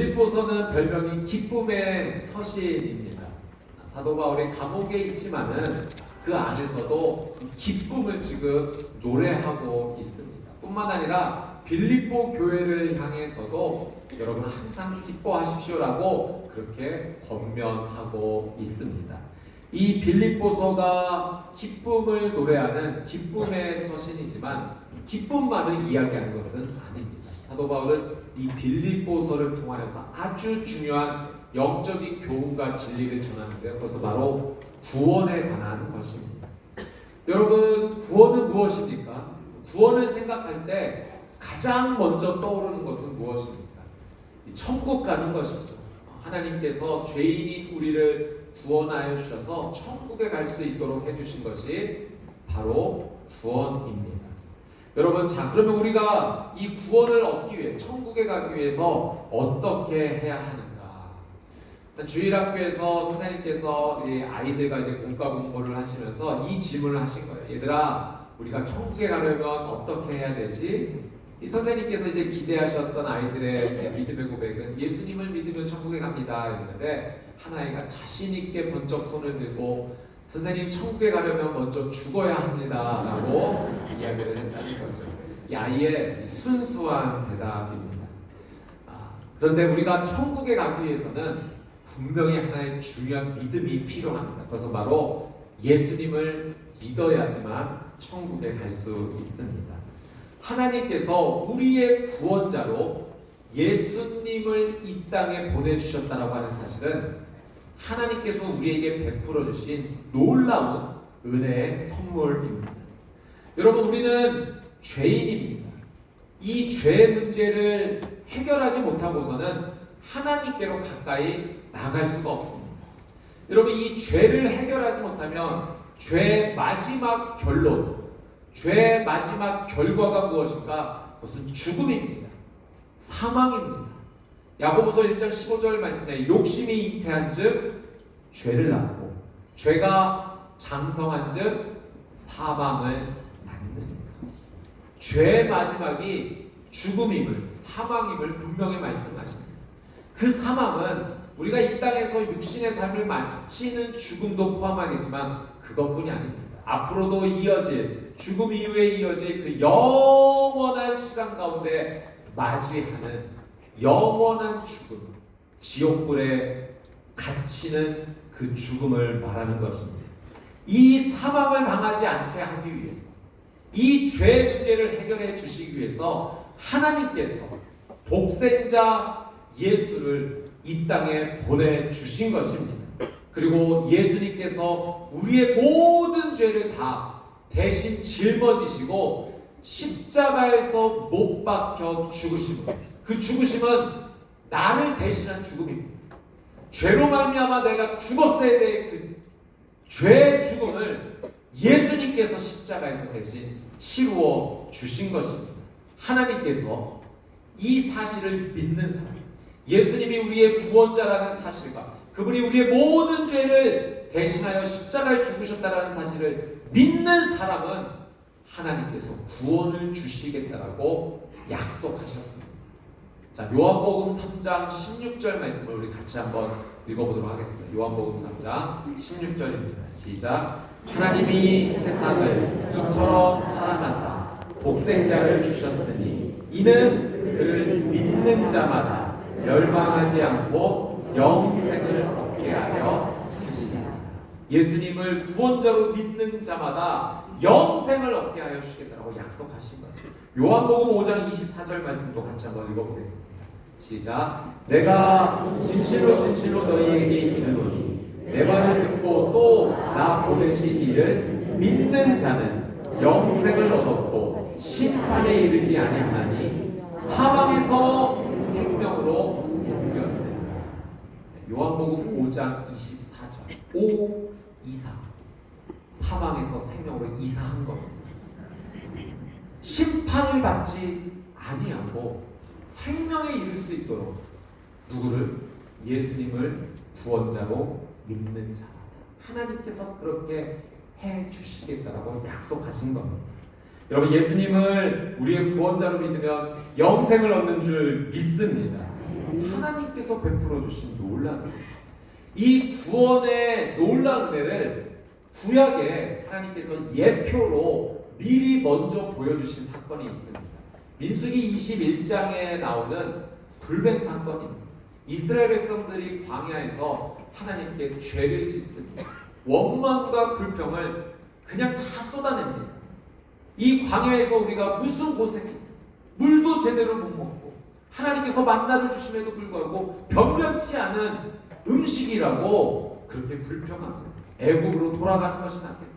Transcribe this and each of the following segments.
빌립보서는 별명이 기쁨의 서신입니다. 사도 바울이 감옥에 있지만은 그 안에서도 이 기쁨을 지금 노래하고 있습니다. 뿐만 아니라 빌립보 교회를 향해서도 여러분 항상 기뻐하십시오라고 그렇게 권면하고 있습니다. 이 빌립보서가 기쁨을 노래하는 기쁨의 서신이지만 기쁨만을 이야기하는 것은 아닙니다. 사도 바울은 이 빌립보서를 통하여서 아주 중요한 영적인 교훈과 진리를 전하는데요. 그것은 바로 구원에 관한 것입니다. 여러분, 구원은 무엇입니까? 구원을 생각할 때 가장 먼저 떠오르는 것은 무엇입니까? 천국 가는 것이죠. 하나님께서 죄인인 우리를 구원하여 주셔서 천국에 갈 수 있도록 해주신 것이 바로 구원입니다. 여러분, 자, 그러면 우리가 이 구원을 얻기 위해, 천국에 가기 위해서 어떻게 해야 하는가? 주일학교에서 선생님께서 우리 아이들과 이제 공과 공부를 하시면서 이 질문을 하신 거예요. 얘들아, 우리가 천국에 가려면 어떻게 해야 되지? 이 선생님께서 이제 기대하셨던 아이들의 이제 믿음의 고백은 예수님을 믿으면 천국에 갑니다. 했는데 한 아이가 자신 있게 번쩍 손을 들고 선생님, 천국에 가려면 먼저 죽어야 합니다 라고 이야기를 했다는 거죠. 이 아이의 순수한 대답입니다. 그런데 우리가 천국에 가기 위해서는 분명히 하나의 중요한 믿음이 필요합니다. 그래서 바로 예수님을 믿어야지만 천국에 갈 수 있습니다. 하나님께서 우리의 구원자로 예수님을 이 땅에 보내주셨다라고 하는 사실은 하나님께서 우리에게 베풀어 주신 놀라운 은혜의 선물입니다. 여러분, 우리는 죄인입니다. 이 죄 문제를 해결하지 못하고서는 하나님께로 가까이 나갈 수가 없습니다. 여러분, 이 죄를 해결하지 못하면 죄의 마지막 결론, 죄의 마지막 결과가 무엇인가? 그것은 죽음입니다. 사망입니다. 야고보서 1장 15절 말씀에 욕심이 잉태한 즉 죄를 낳고 죄가 장성한 즉 사망을 낳는, 죄의 마지막이 죽음임을, 사망임을 분명히 말씀하십니다. 그 사망은 우리가 이 땅에서 육신의 삶을 마치는 죽음도 포함하겠지만 그것뿐이 아닙니다. 앞으로도 이어질, 죽음 이후에 이어질 그 영원한 시간 가운데 맞이하는 영원한 죽음, 지옥불에 갇히는 그 죽음을 말하는 것입니다. 이 사망을 당하지 않게 하기 위해서, 이 죄 문제를 해결해 주시기 위해서 하나님께서 독생자 예수를 이 땅에 보내주신 것입니다. 그리고 예수님께서 우리의 모든 죄를 다 대신 짊어지시고 십자가에서 못 박혀 죽으심을, 그 죽으심은 나를 대신한 죽음입니다. 죄로 말미암아 내가 죽었어야 될 그 죄의 죽음을 예수님께서 십자가에서 대신 치루어 주신 것입니다. 하나님께서 이 사실을 믿는 사람, 예수님이 우리의 구원자라는 사실과 그분이 우리의 모든 죄를 대신하여 십자가에 죽으셨다는 사실을 믿는 사람은 하나님께서 구원을 주시겠다라고 약속하셨습니다. 자, 요한복음 3장 16절 말씀을 우리 같이 한번 읽어보도록 하겠습니다. 요한복음 3장 16절입니다. 시작. 하나님이 세상을 이처럼 사랑하사 독생자를 주셨으니 이는 그를 믿는 자마다 멸망하지 않고 영생을 얻게 하려 하시니라. 예수님을 구원자로 믿는 자마다 영생을 얻게 하여 주시겠다고 약속하신 거죠. 요한복음 5장 24절 말씀도 같이 한번 읽어보겠습니다. 시작. 내가 진실로 진실로 너희에게 이르노니 내 말을 듣고 또 나 보내신 이를 믿는 자는 영생을 얻었고 심판에 이르지 아니하나니 사망에서 생명으로 옮겨지느니라. 요한복음 5장 24절 5, 24. 사망에서 생명으로 이사한 겁니다. 심판을 받지 아니하고 생명에 이를 수 있도록 누구를? 예수님을 구원자로 믿는 자마다 하나님께서 그렇게 해 주시겠다라고 약속하신 겁니다. 여러분, 예수님을 우리의 구원자로 믿으면 영생을 얻는 줄 믿습니다. 하나님께서 베풀어 주신 놀라운 은혜죠. 이 구원의 놀라운 은혜를 구약에 하나님께서 예표로 미리 먼저 보여주신 사건이 있습니다. 민수기 21장에 나오는 불뱀 사건입니다. 이스라엘 백성들이 광야에서 하나님께 죄를 짓습니다. 원망과 불평을 그냥 다 쏟아냅니다. 이 광야에서 우리가 무슨 고생이, 물도 제대로 못 먹고 하나님께서 만나를 주심에도 불구하고 변변치 않은 음식이라고 그렇게 불평합니다. 애굽으로 돌아가는 것이 낫겠다.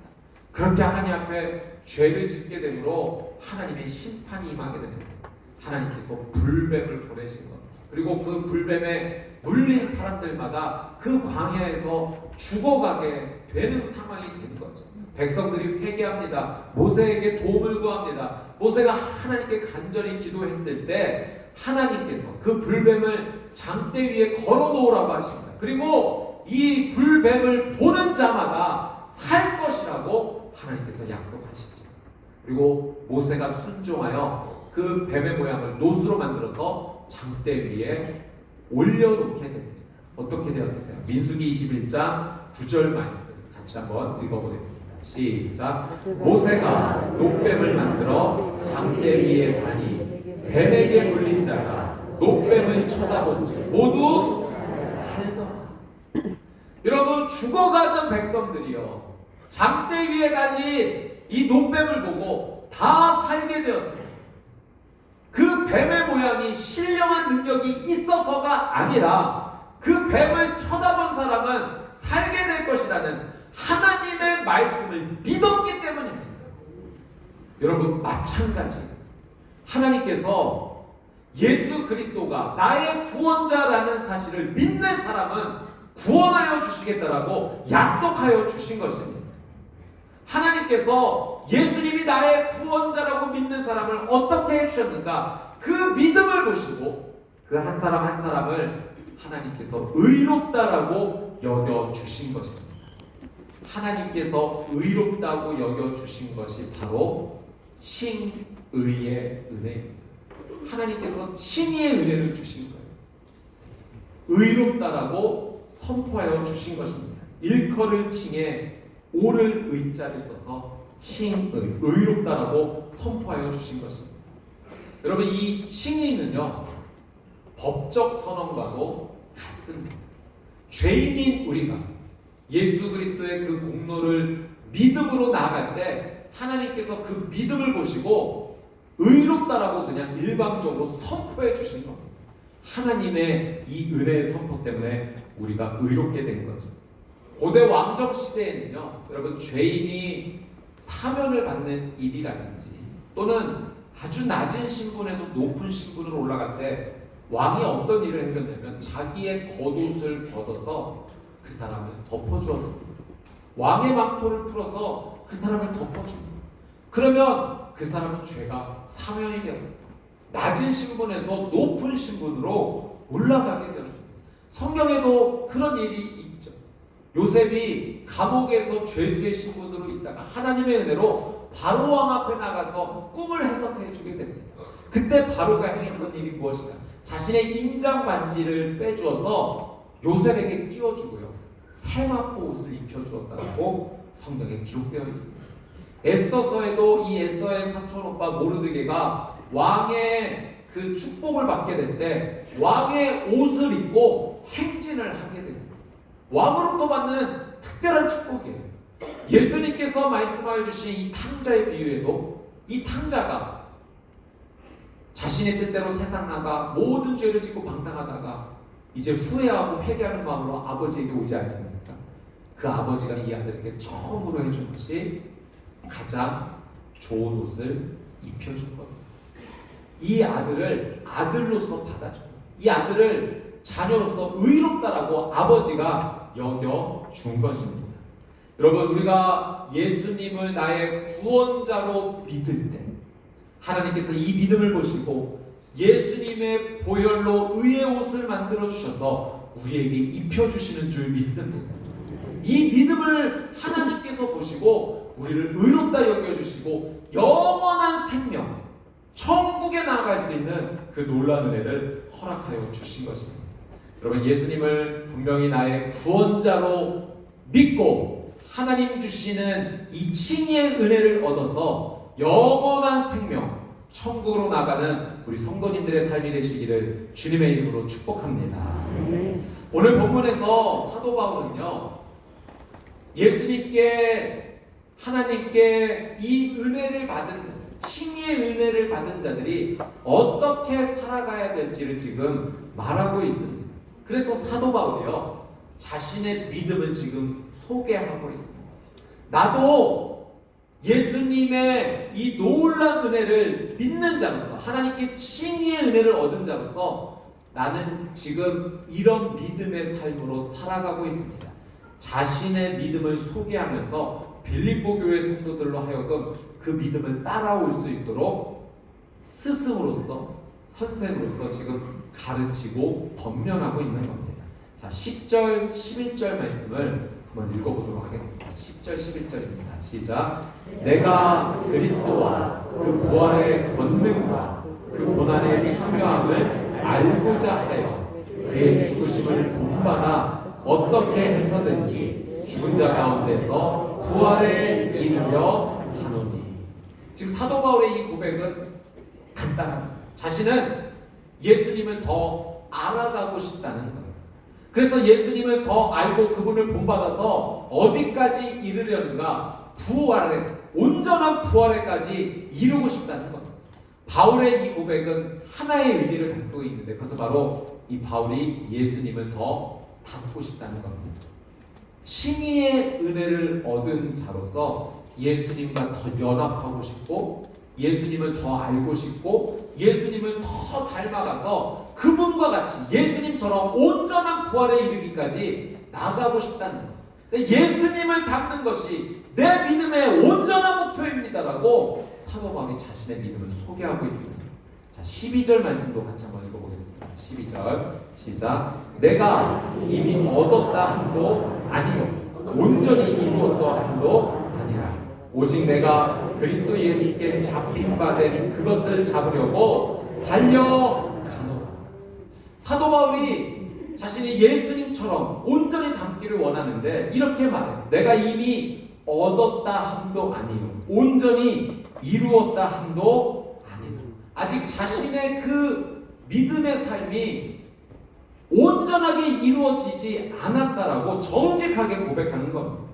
그렇게 하나님 앞에 죄를 짓게 되므로 하나님의 심판이 임하게 됩니다. 하나님께서 불뱀을 보내신 겁니다. 그리고 그 불뱀에 물린 사람들마다 그 광야에서 죽어가게 되는 상황이 된 거죠. 백성들이 회개합니다. 모세에게 도움을 구합니다. 모세가 하나님께 간절히 기도했을 때 하나님께서 그 불뱀을 장대 위에 걸어놓으라고 하십니다. 그리고 이 불뱀을 보는 자마다 살 것이라고 하나님께서 약속하시죠. 그리고 모세가 순종하여 그 뱀의 모양을 노수로 만들어서 장대 위에 올려놓게 됩니다. 어떻게 되었을까요? 민수기 21장 9절 말씀 같이 한번 읽어보겠습니다. 시작. 모세가 녹뱀을 만들어 장대 위에 다니 뱀에게 물린 자가 녹뱀을 쳐다본지 모두 살더라. 여러분, 죽어가는 백성들이요, 장대 위에 달린 이 녹뱀을 보고 다 살게 되었습니다. 그 뱀의 모양이 신령한 능력이 있어서가 아니라 그 뱀을 쳐다본 사람은 살게 될 것이라는 하나님의 말씀을 믿었기 때문입니다. 여러분, 마찬가지 하나님께서 예수 그리스도가 나의 구원자라는 사실을 믿는 사람은 구원하여 주시겠다라고 약속하여 주신 것입니다. 하나님께서 예수님이 나의 구원자라고 믿는 사람을 어떻게 해주셨는가? 그 믿음을 보시고 그 한 사람 한 사람을 하나님께서 의롭다라고 여겨주신 것입니다. 하나님께서 의롭다고 여겨주신 것이 바로 칭의의 은혜입니다. 하나님께서 칭의의 은혜를 주신 거예요. 의롭다라고 선포하여 주신 것입니다. 일컬을 칭에 오를 의자를 써서 칭의, 의롭다라고 선포하여 주신 것입니다. 여러분, 이 칭의는요, 법적 선언과도 같습니다. 죄인인 우리가 예수 그리스도의 그 공로를 믿음으로 나아갈 때 하나님께서 그 믿음을 보시고 의롭다라고 그냥 일방적으로 선포해 주신 겁니다. 하나님의 이 은혜의 선포 때문에 우리가 의롭게 된 거죠. 고대 왕정 시대에는요, 여러분, 죄인이 사면을 받는 일이라든지 또는 아주 낮은 신분에서 높은 신분으로 올라갈 때 왕이 어떤 일을 해줬냐면 자기의 겉옷을 걷어서 그 사람을 덮어주었습니다. 왕의 망토를 풀어서 그 사람을 덮어줍니다. 그러면 그 사람은 죄가 사면이 되었습니다. 낮은 신분에서 높은 신분으로 올라가게 되었습니다. 성경에도 그런 일이 있죠. 요셉이 감옥에서 죄수의 신분으로 있다가 하나님의 은혜로 바로 왕 앞에 나가서 꿈을 해석해 주게 됩니다. 그때 바로가 행했던 일이 무엇인가? 자신의 인장 반지를 빼주어서 요셉에게 끼워주고요, 세마포 옷을 입혀주었다고 성경에 기록되어 있습니다. 에스더서에도 이 에스더의 사촌 오빠 모르드게가 왕의 그 축복을 받게 될 때 왕의 옷을 입고 행진을 하게 됩니다. 왕으로부터 받는 특별한 축복이에요. 예수님께서 말씀하여 주신 이 탕자의 비유에도 이 탕자가 자신의 뜻대로 세상 나가 모든 죄를 짓고 방탕하다가 이제 후회하고 회개하는 마음으로 아버지에게 오지 않습니까? 그 아버지가 이 아들에게 처음으로 해준 것이 가장 좋은 옷을 입혀준 겁니다. 이 아들을 아들로서 받아준 겁니다. 이 아들을 자녀로서 의롭다라고 아버지가 여겨준 것입니다. 여러분, 우리가 예수님을 나의 구원자로 믿을 때 하나님께서 이 믿음을 보시고 예수님의 보혈로 의의 옷을 만들어 주셔서 우리에게 입혀주시는 줄 믿습니다. 이 믿음을 하나님께서 보시고 우리를 의롭다 여겨주시고 영원한 생명, 천국에 나아갈 수 있는 그 놀라운 은혜를 허락하여 주신 것입니다. 여러분, 예수님을 분명히 나의 구원자로 믿고 하나님 주시는 이 칭의의 은혜를 얻어서 영원한 생명, 천국으로 나가는 우리 성도님들의 삶이 되시기를 주님의 이름으로 축복합니다. 오늘 본문에서 사도 바울은요, 예수님께, 하나님께 이 은혜를 받은 자들, 칭의의 은혜를 받은 자들이 어떻게 살아가야 될지를 지금 말하고 있습니다. 그래서 사도 바울이요, 자신의 믿음을 지금 소개하고 있습니다. 나도 예수님의 이 놀라운 은혜를 믿는 자로서, 하나님께 칭의의 은혜를 얻은 자로서 나는 지금 이런 믿음의 삶으로 살아가고 있습니다. 자신의 믿음을 소개하면서 빌립보 교회 성도들로 하여금 그 믿음을 따라올 수 있도록 스승으로서, 선생으로서 지금 가르치고 권면하고 있는 겁니다. 자, 10절, 11절 말씀을 한번 읽어보도록 하겠습니다. 10절, 11절입니다. 시작. 내가 그리스도와 그 부활의 권능과 그 고난의 참여함을 알고자 하여 그의 죽으심을 본받아 어떻게 해서든지 죽은 자 가운데서 부활에 이르려 하노니. 지금 사도 바울의 이 고백은 간단합니다. 자신은 예수님을 더 알아가고 싶다는 거예요. 그래서 예수님을 더 알고 그분을 본받아서 어디까지 이르려는가? 부활에, 온전한 부활에까지 이루고 싶다는 겁니다. 바울의 이 고백은 하나의 의미를 담고 있는데, 그것은 바로 이 바울이 예수님을 더 닮고 싶다는 겁니다. 칭의의 은혜를 얻은 자로서 예수님과 더 연합하고 싶고, 예수님을 더 알고 싶고, 예수님을 더 닮아가서 그분과 같이 예수님처럼 온전한 부활에 이르기까지 나아가고 싶다는 거예요. 예수님을 닮는 것이 내 믿음의 온전한 목표입니다라고 사도 바울이 자신의 믿음을 소개하고 있습니다. 자, 12절 말씀도 같이 한번 읽어보겠습니다. 12절 시작. 내가 이미 얻었다 함도 아니요 온전히 이루었다 함도 아니라 오직 내가 그리스도 예수께 잡힌 바 된 그것을 잡으려고 달려가노라. 사도 바울이 자신이 예수님처럼 온전히 닮기를 원하는데 이렇게 말해요. 내가 이미 얻었다 함도 아니요 온전히 이루었다 함도 아니라. 아직 자신의 그 믿음의 삶이 온전하게 이루어지지 않았다라고 정직하게 고백하는 겁니다.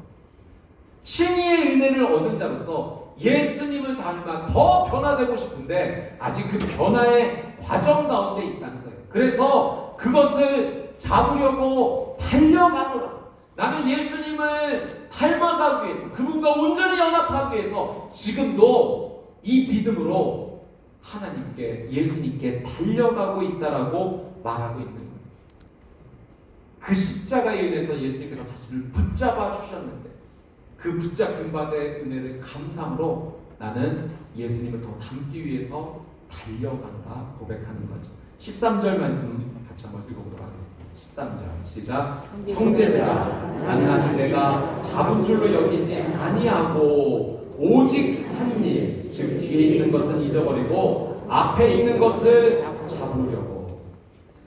칭의의 은혜를 얻은 자로서 예수님을 닮아 더 변화되고 싶은데 아직 그 변화의 과정 가운데 있다는 거예요. 그래서 그것을 잡으려고 달려가노라. 나는 예수님을 닮아가기 위해서, 그분과 온전히 연합하기 위해서 지금도 이 믿음으로 하나님께, 예수님께 달려가고 있다라고 말하고 있는 거예요. 그 십자가에 인해서 예수님께서 자신을 붙잡아 주셨는데 그 붙잡힌 바의 은혜를 감사함으로 나는 예수님을 더 닮기 위해서 달려가노라 고백하는 거죠. 13절 말씀 같이 한번 읽어보도록 하겠습니다. 13절 시작. 형제들아, 나는 아직 내가 잡은 줄로 여기지 아니하고 오직 한 일, 즉 뒤에 있는 것은 잊어버리고 앞에 있는 것을 잡으려고.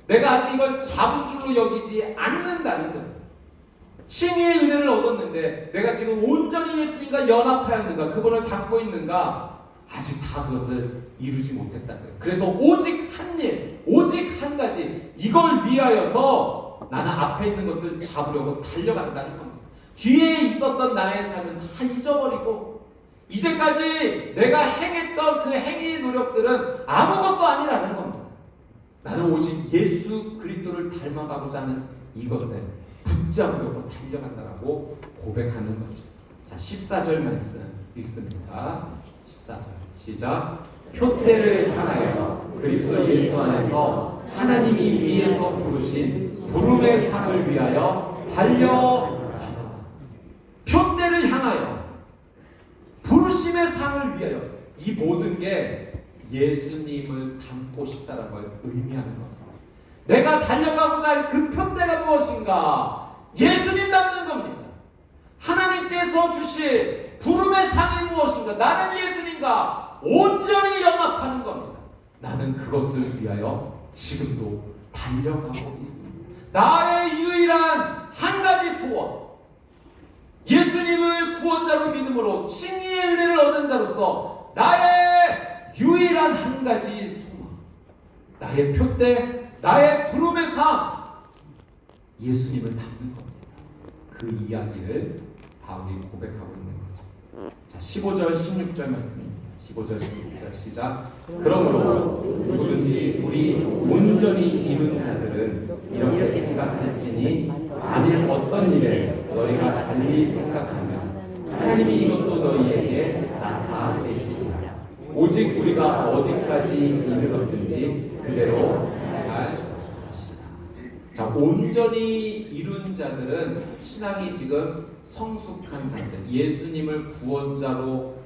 내가 아직 이걸 잡은 줄로 여기지 않는다는 거예요. 칭의의 은혜를 얻었는데 내가 지금 온전히 예수님과 연합하였는가, 그분을 닮고 있는가, 아직 다 그것을 이루지 못했다는 거예요. 그래서 오직 한 일, 오직 한 가지, 이걸 위하여서 나는 앞에 있는 것을 잡으려고 달려간다는 겁니다. 뒤에 있었던 나의 삶은 다 잊어버리고 이제까지 내가 행했던 그 행위의 노력들은 아무것도 아니라는 겁니다. 나는 오직 예수 그리스도를 닮아가고자 하는 이것에 붙잡으려고 달려간다라고 고백하는 거죠. 자, 14절 말씀 읽습니다. 14절 시작. 표대를 향하여 그리스도 예수 안에서 하나님이 위에서 부르신 부름의 상을 위하여 달려가노라. 표대를 향하여, 부르심의 상을 위하여. 이 모든 게 예수님을 닮고 싶다는 걸 의미하는 겁니다. 내가 달려가고자 할 그 표대가 무엇인가? 예수님 닮는 겁니다. 하나님께서 주실 부름의 상이 무엇인가? 나는 예수님과 온전히 연합하는 겁니다. 나는 그것을 위하여 지금도 달려가고 있습니다. 나의 유일한 한 가지 소원, 예수님을 구원자로 믿음으로 칭의의 은혜를 얻은 자로서 나의 유일한 한 가지 소망, 나의 표대, 나의 부름의 삶, 예수님을 닮는 겁니다. 그 이야기를 바울이 고백하고 있는 거죠. 자, 15절 16절 말씀입니다. 15절 16절 시작. 그러므로 누구든지 우리 온전히 이룬 자들은 이렇게 생각할지니 만일 어떤 일에 너희가 달리 생각하면 하나님이 이것도 너희에게 나타내시리라. 오직 우리가 어디까지 이르렀든지 그대로 행할 것이다. 자, 온전히 이룬 자들은 신앙이 지금 성숙한 사람들, 예수님을 구원자로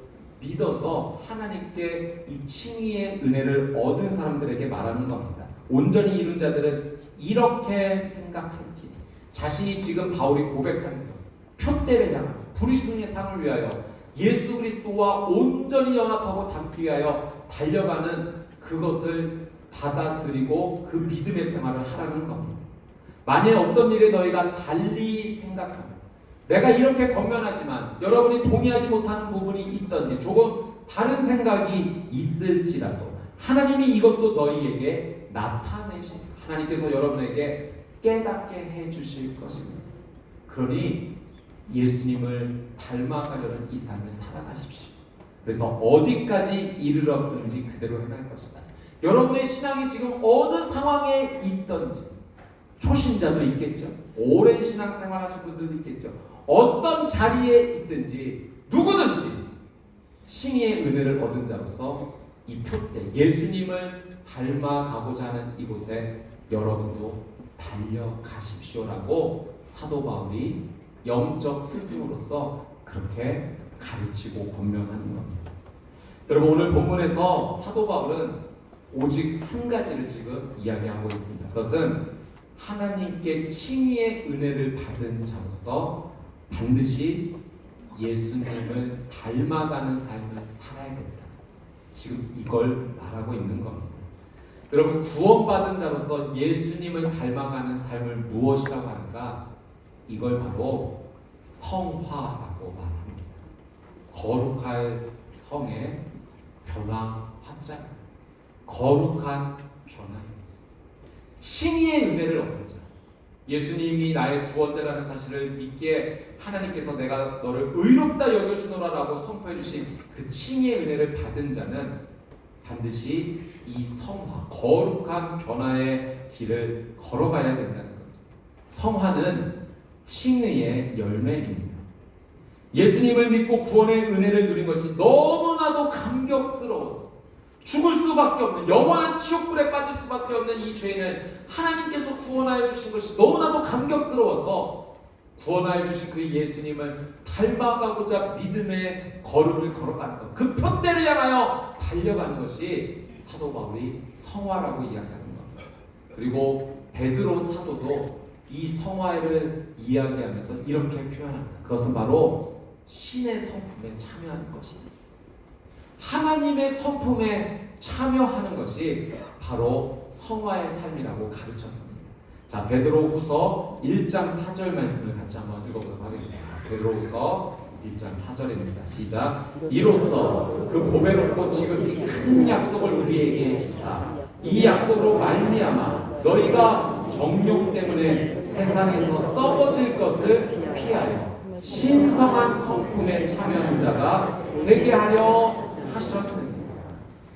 믿어서 하나님께 이 칭의의 은혜를 얻은 사람들에게 말하는 겁니다. 온전히 이룬 자들은 이렇게 생각할지, 자신이 지금 바울이 고백하는 표대를 향한 불의승의 상을 위하여 예수 그리스도와 온전히 연합하고 닮기 위하여 달려가는 그것을 받아들이고 그 믿음의 생활을 하라는 겁니다. 만일 어떤 일에 너희가 달리 생각하면, 내가 이렇게 권면하지만 여러분이 동의하지 못하는 부분이 있던지 조금 다른 생각이 있을지라도 하나님이 이것도 너희에게 나타내신, 하나님께서 여러분에게 깨닫게 해주실 것입니다. 그러니 예수님을 닮아가려는 이 삶을 살아가십시오. 그래서 어디까지 이르렀는지 그대로 행할 것이다. 여러분의 신앙이 지금 어느 상황에 있던지, 초신자도 있겠죠. 오랜 신앙생활 하신 분들도 있겠죠. 어떤 자리에 있든지 누구든지 칭의의 은혜를 얻은 자로서 이 표대, 예수님을 닮아가고자 하는 이곳에 여러분도 달려가십시오라고 사도 바울이 영적 스승으로서 그렇게 가르치고 권면하는 겁니다. 여러분, 오늘 본문에서 사도 바울은 오직 한 가지를 지금 이야기하고 있습니다. 그것은 하나님께 칭의의 은혜를 받은 자로서 반드시 예수님을 닮아가는 삶을 살아야겠다. 지금 이걸 말하고 있는 겁니다. 여러분, 구원받은 자로서 예수님을 닮아가는 삶을 무엇이라고 하는가? 이걸 바로 성화라고 말합니다. 거룩할 성의 변화 화자입니다. 거룩한 변화입니다. 칭의의 은혜를 얻는 자, 예수님이 나의 구원자라는 사실을 믿기에 하나님께서 내가 너를 의롭다 여겨주노라라고 선포해 주신 그 칭의의 은혜를 받은 자는 반드시 이 성화, 거룩한 변화의 길을 걸어가야 된다는 거죠. 성화는 칭의의 열매입니다. 예수님을 믿고 구원의 은혜를 누린 것이 너무나도 감격스러워서 죽을 수밖에 없는, 영원한 지옥불에 빠질 수밖에 없는 이 죄인을 하나님께서 구원하여 주신 것이 너무나도 감격스러워서 구원하여 주신 그 예수님을 닮아가고자 믿음의 걸음을 걸어가는 것, 그 표대를 향하여 달려가는 것이 사도 바울이 성화라고 이야기하는 겁니다. 그리고 베드로 사도도 이 성화를 이야기하면서 이렇게 표현합니다. 그것은 바로 신의 성품에 참여하는 것이다. 하나님의 성품에 참여하는 것이 바로 성화의 삶이라고 가르쳤습니다. 자, 베드로후서 1장 4절 말씀을 같이 한번 읽어보도록 하겠습니다. 베드로후서 1장 4절입니다. 시작. 이로써 그 보배롭고 지극히 큰 약속을 우리에게 주사 이 약속으로 말미암아 너희가 정욕 때문에 세상에서 썩어질 것을 피하여 신성한 성품에 참여하는 자가 되게 하려 하셨느니라.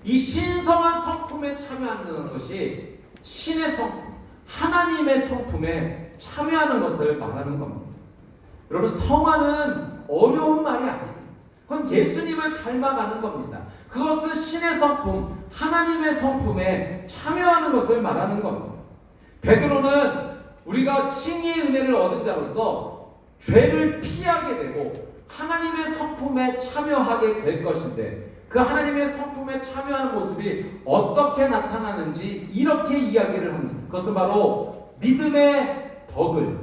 이 신성한 성품에 참여하는 것이 신의 성품, 하나님의 성품에 참여하는 것을 말하는 겁니다. 여러분, 성화는 어려운 말이 아닙니다. 그건 예수님을 닮아가는 겁니다. 그것은 신의 성품, 하나님의 성품에 참여하는 것을 말하는 겁니다. 베드로는 우리가 칭의의 은혜를 얻은 자로서 죄를 피하게 되고 하나님의 성품에 참여하게 될 것인데, 그 하나님의 성품에 참여하는 모습이 어떻게 나타나는지 이렇게 이야기를 합니다. 그것은 바로 믿음의 덕을,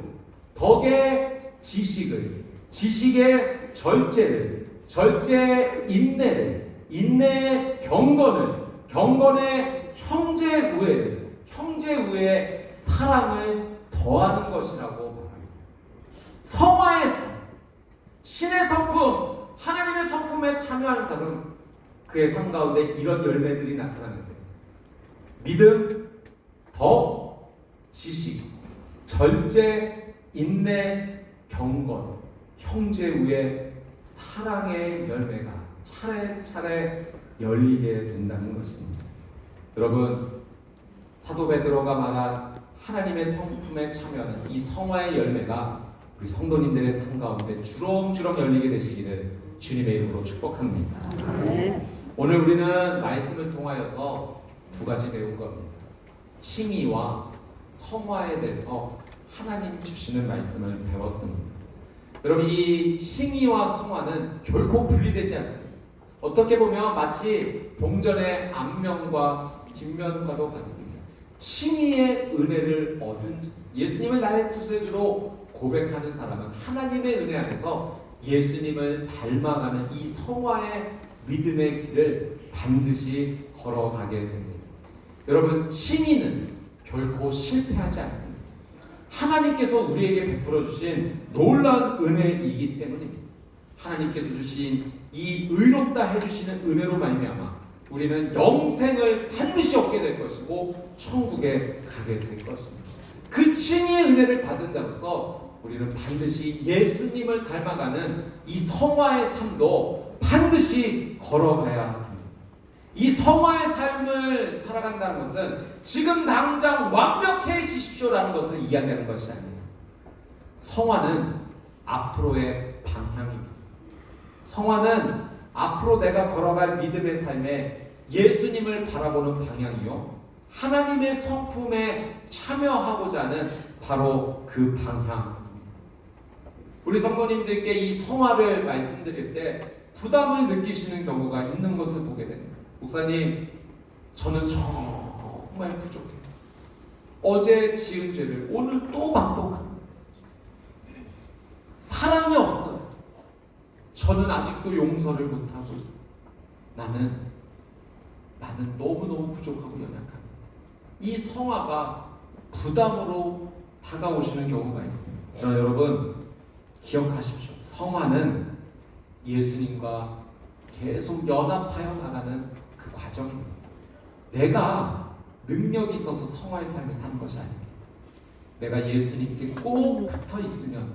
덕의 지식을, 지식의 절제를, 절제의 인내를, 인내의 경건을, 경건의 형제우애를, 형제우애의 사랑을 더하는 것이라고 말합니다. 성화의 삶, 신의 성품, 하나님의 성품에 참여하는 사람은 그의 삶 가운데 이런 열매들이 나타나는데, 믿음, 더, 지식, 절제, 인내, 경건, 형제우애, 사랑의 열매가 차례차례 열리게 된다는 것입니다. 여러분, 사도 베드로가 말한 하나님의 성품에 참여하는 이 성화의 열매가 우리 성도님들의 삶 가운데 주렁주렁 열리게 되시기를 주님의 이름으로 축복합니다. 오늘 우리는 말씀을 통하여서 두 가지 배운 겁니다. 칭의와 성화에 대해서 하나님 주시는 말씀을 배웠습니다. 여러분, 이 칭의와 성화는 결코 분리되지 않습니다. 어떻게 보면 마치 동전의 앞면과 뒷면과도 같습니다. 칭의의 은혜를 얻은 자, 예수님을 나의 구세주로 고백하는 사람은 하나님의 은혜 안에서 예수님을 닮아가는 이 성화의 믿음의 길을 반드시 걸어가게 됩니다. 여러분, 칭의는 결코 실패하지 않습니다. 하나님께서 우리에게 베풀어 주신 놀라운 은혜이기 때문입니다. 하나님께서 주신 이 의롭다 해주시는 은혜로 말미암아 우리는 영생을 반드시 얻게 될 것이고 천국에 가게 될 것입니다. 그 칭의의 은혜를 받은 자로서 우리는 반드시 예수님을 닮아가는 이 성화의 삶도 반드시 걸어가야 합니다. 이 성화의 삶을 살아간다는 것은 지금 당장 완벽해지십시오라는 것을 이야기하는 것이 아니에요. 성화는 앞으로의 방향입니다. 성화는 앞으로 내가 걸어갈 믿음의 삶에 예수님을 바라보는 방향이요, 하나님의 성품에 참여하고자 하는 바로 그 방향입니다. 우리 성도님들께 이 성화를 말씀드릴 때 부담을 느끼시는 경우가 있는 것을 보게 됩니다. 목사님, 저는 정말 부족해요. 어제 지은 죄를 오늘 또 반복합니다. 사랑이 없어요. 저는 아직도 용서를 못하고 있어요. 나는 너무너무 부족하고 연약합니다. 이 성화가 부담으로 다가오시는 경우가 있습니다. 그러나 여러분, 기억하십시오. 성화는 예수님과 계속 연합하여 나가는 그 과정입니다. 내가 능력이 있어서 성화의 삶을 사는 것이 아닙니다. 내가 예수님께 꼭 붙어 있으면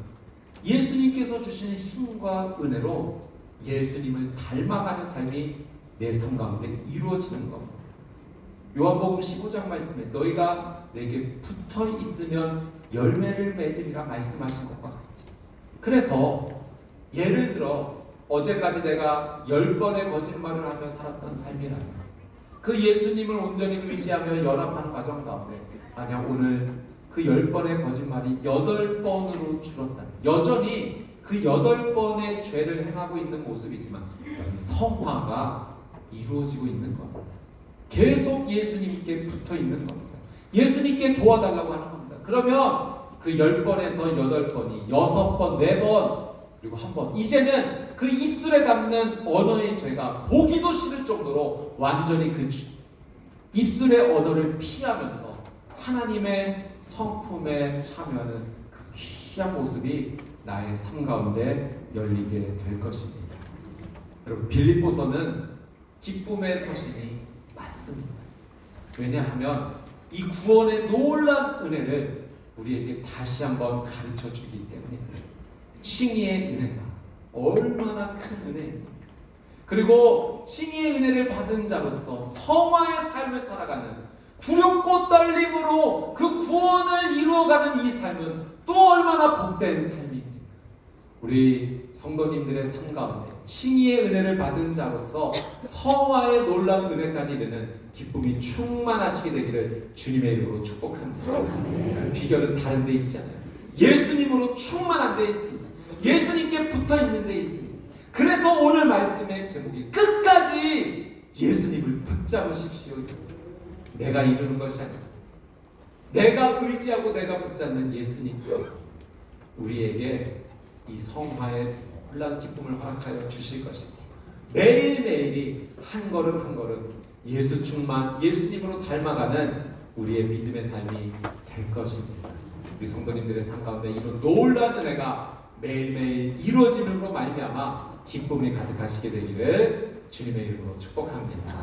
예수님께서 주시는 힘과 은혜로 예수님을 닮아가는 삶이 내 삶 가운데 이루어지는 겁니다. 요한복음 15장 말씀에 너희가 내게 붙어 있으면 열매를 맺으리라 말씀하신 것과 같죠. 그래서 예를 들어 어제까지 내가 10번의 거짓말을 하며 살았던 삶이라면 그 예수님을 온전히 의지하며 연합하는 과정 가운데 만약 오늘 그 10번의 거짓말이 8번으로 줄었다면 여전히 그 8번의 죄를 행하고 있는 모습이지만 성화가 이루어지고 있는 겁니다. 계속 예수님께 붙어 있는 겁니다. 예수님께 도와달라고 하는 겁니다. 그러면 그 10번에서 8번이 6번, 4번 그리고 1번, 이제는 그 입술에 담는 언어의 죄가 보기도 싫을 정도로 완전히 그 입술의 언어를 피하면서 하나님의 성품에 참여하는 그 귀한 모습이 나의 삶 가운데 열리게 될 것입니다. 여러분, 빌립보서는 기쁨의 서신이 맞습니다. 왜냐하면 이 구원의 놀라운 은혜를 우리에게 다시 한번 가르쳐 주기 때문입니다. 칭의의 은혜가 얼마나 큰 은혜입니까? 그리고 칭의의 은혜를 받은 자로서 성화의 삶을 살아가는 두렵고 떨림으로 그 구원을 이루어가는 이 삶은 또 얼마나 복된 삶입니까? 우리 성도님들의 삶 가운데 칭의의 은혜를 받은 자로서 성화의 놀라운 은혜까지 이르는 기쁨이 충만하시게 되기를 주님의 이름으로 축복합니다. 그 비결은 다른 데 있지 않아요. 예수님으로 충만한 데 있습니다. 예수님께 붙어 있는 데 있습니다. 그래서 오늘 말씀의 제목이 끝까지 예수님을 붙잡으십시오. 내가 이루는 것이 아니라 내가 의지하고 내가 붙잡는 예수님께서 우리에게 이 성화의 놀라운 기쁨을 허락하여 주실 것입니다. 매일매일이 한 걸음 한 걸음 예수 충만, 예수님으로 닮아가는 우리의 믿음의 삶이 될 것입니다. 우리 성도님들의 삶 가운데 이런 놀라운 은혜가 매일매일 이루어짐으로 말미암아 기쁨이 가득하시게 되기를 주님의 이름으로 축복합니다.